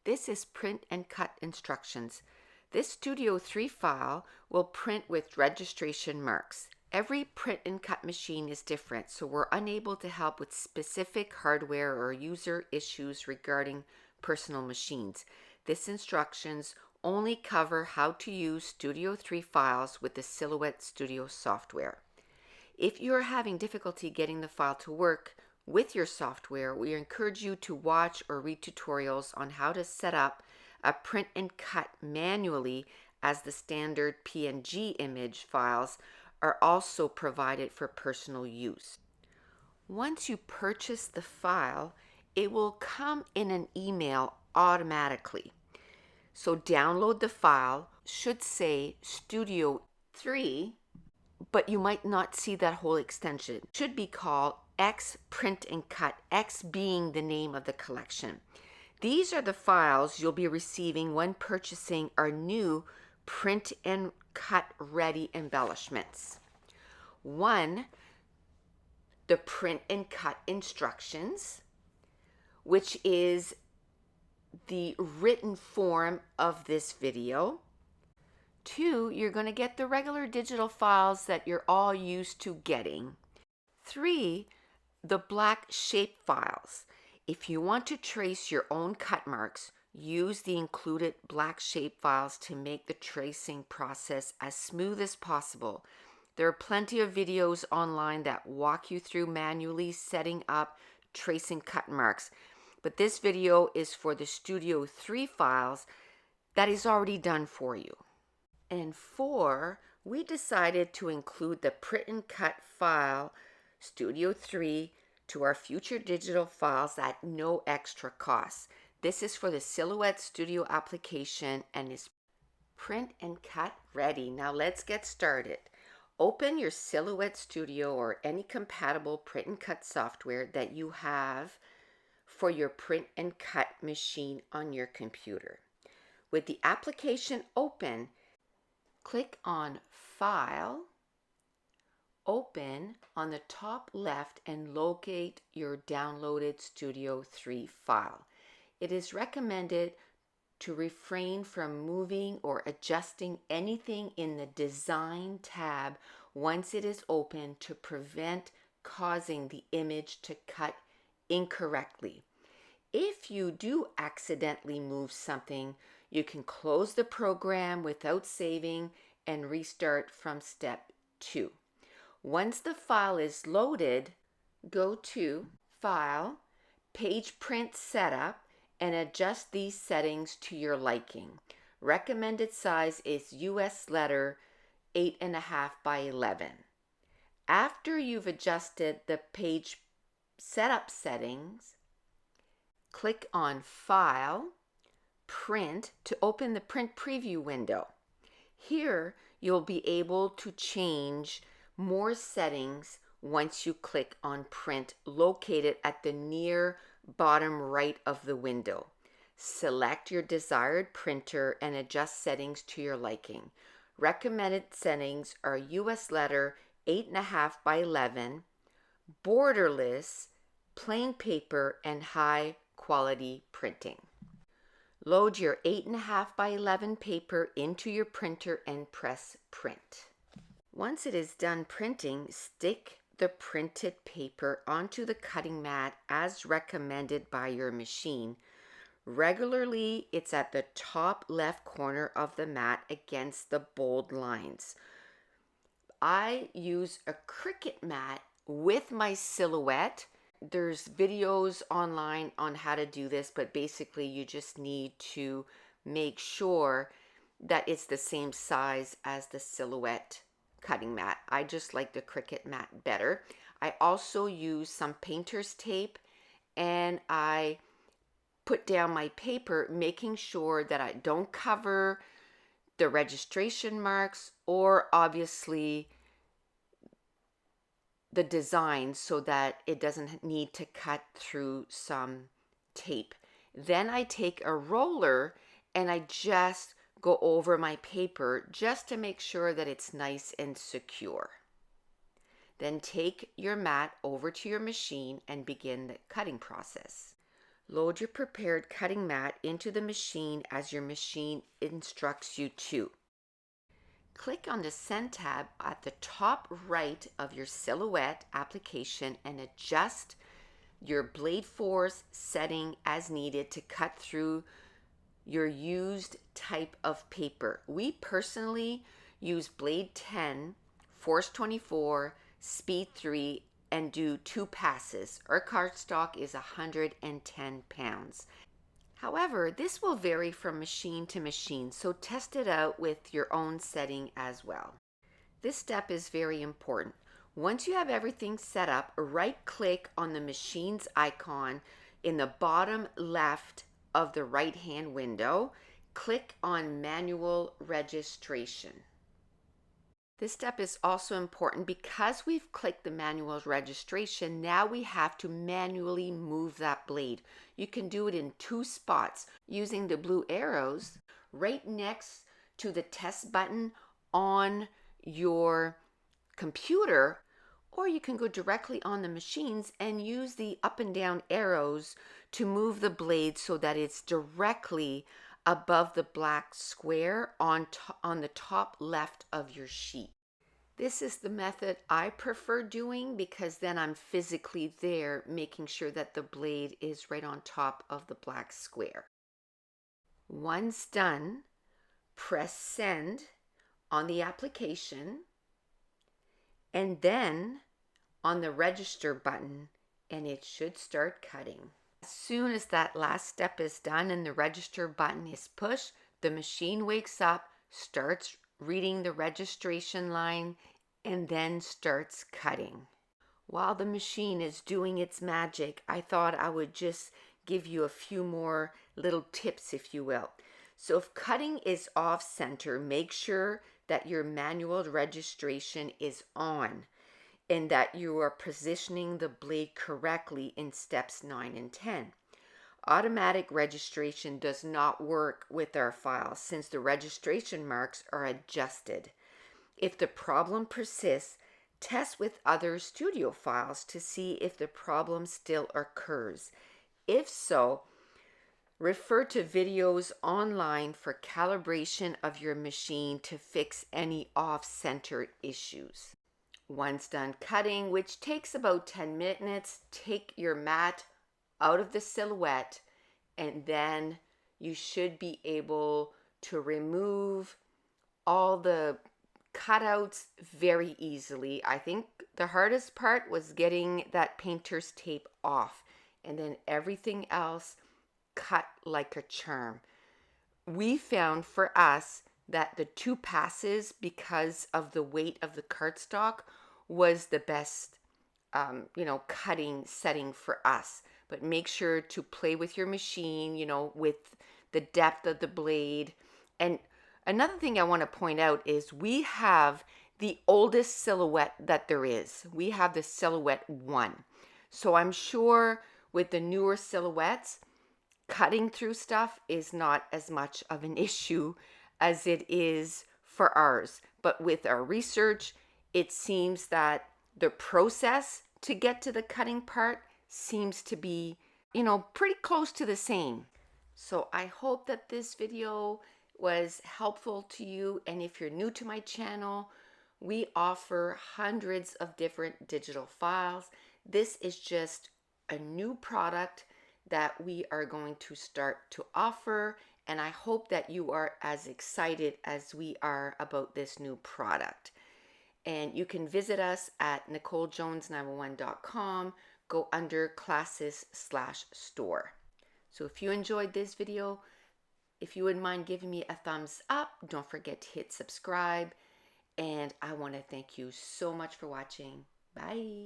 This is print and cut instructions. This Studio 3 file will print with registration marks. Every print and cut machine is different, so we're unable to help with specific hardware or user issues regarding personal machines. This instructions only cover how to use Studio 3 files with the Silhouette Studio software. If you are having difficulty getting the file to work with your software, we encourage you to watch or read tutorials on how to set up a print and cut manually, as the standard PNG image files are also provided for personal use. Once you purchase the file, it will come in an email automatically. So download the file, should say Studio 3, but you might not see that whole extension. It should be called X Print and Cut, X being the name of the collection. These are the files you'll be receiving when purchasing our new print and cut ready embellishments. 1, the print and cut instructions, which is the written form of this video. 2, you're going to get the regular digital files that you're all used to getting. 3, the black shape files. If you want to trace your own cut marks, use the included black shape files to make the tracing process as smooth as possible. There are plenty of videos online that walk you through manually setting up tracing cut marks, but this video is for the Studio 3 files that is already done for you. And 4, we decided to include the print and cut file Studio 3 to our future digital files at no extra cost. This is for the Silhouette Studio application and is print and cut ready. Now let's get started. Open your Silhouette Studio or any compatible print and cut software that you have for your print and cut machine on your computer. With the application open, click on File, Open on the top left and locate your downloaded Studio 3 file. It is recommended to refrain from moving or adjusting anything in the Design tab once it is open to prevent causing the image to cut incorrectly. If you do accidentally move something, you can close the program without saving and restart from step 2. Once the file is loaded, go to File, Page Print Setup, and adjust these settings to your liking. Recommended size is US letter 8.5 by 11. After you've adjusted the page setup settings, click on File, Print to open the print preview window. Here you'll be able to change more settings once you click on Print, located at the near bottom right of the window. Select your desired printer and adjust settings to your liking. Recommended settings are US letter 8.5 by 11, borderless, plain paper, and high quality printing. Load your 8.5 by 11 paper into your printer and press Print. Once it is done printing, stick the printed paper onto the cutting mat as recommended by your machine. Regularly, it's at the top left corner of the mat against the bold lines. I use a Cricut mat with my Silhouette. There's videos online on how to do this, but basically you just need to make sure that it's the same size as the Silhouette cutting mat. I just like the Cricut mat better. I also use some painter's tape, and I put down my paper, making sure that I don't cover the registration marks or obviously the design, so that it doesn't need to cut through some tape. Then I take a roller and I just go over my paper just to make sure that it's nice and secure. Then take your mat over to your machine and begin the cutting process. Load your prepared cutting mat into the machine as your machine instructs you to. Click on the Send tab at the top right of your silhouette application and adjust your blade force setting as needed to cut through your used type of paper. We personally use blade 10, force 24, speed 3, and do 2 passes. Our cardstock is 110 pounds. However, this will vary from machine to machine, so test it out with your own setting as well. This step is very important. Once you have everything set up, right-click on the machine's icon in the bottom left of the right-hand window. Click on Manual Registration. This step is also important because we've clicked the manual registration. Now we have to manually move that blade. You can do it in 2 spots using the blue arrows right next to the test button on your computer, or you can go directly on the machines and use the up and down arrows to move the blade so that it's directly above the black square on the top left of your sheet. This is the method I prefer doing because then I'm physically there making sure that the blade is right on top of the black square. Once done, press Send on the application and then on the Register button, and it should start cutting. As soon as that last step is done and the Register button is pushed, the machine wakes up, starts reading the registration line, and then starts cutting. While the machine is doing its magic, I thought I would just give you a few more little tips, if you will. So if cutting is off center, make sure that your manual registration is on and that you are positioning the blade correctly in steps 9 and 10. Automatic registration does not work with our files since the registration marks are adjusted. If the problem persists, test with other studio files to see if the problem still occurs. If so, refer to videos online for calibration of your machine to fix any off-center issues. Once done cutting, which takes about 10 minutes, take your mat out of the silhouette and then you should be able to remove all the cutouts very easily. I think the hardest part was getting that painter's tape off, and then everything else cut like a charm. We found for us that the 2 passes, because of the weight of the cardstock, was the best cutting setting for us. But make sure to play with your machine, with the depth of the blade. And another thing I want to point out is we have the oldest silhouette that there is. We have the Silhouette 1. So I'm sure with the newer silhouettes, cutting through stuff is not as much of an issue as it is for ours. But with our research, it seems that the process to get to the cutting part seems to be, pretty close to the same. So I hope that this video was helpful to you. And if you're new to my channel, we offer hundreds of different digital files. This is just a new product that we are going to start to offer, and I hope that you are as excited as we are about this new product. And you can visit us at NicoleJones911.com, go under classes/store. So if you enjoyed this video, if you wouldn't mind giving me a thumbs up, don't forget to hit subscribe, and I want to thank you so much for watching. Bye.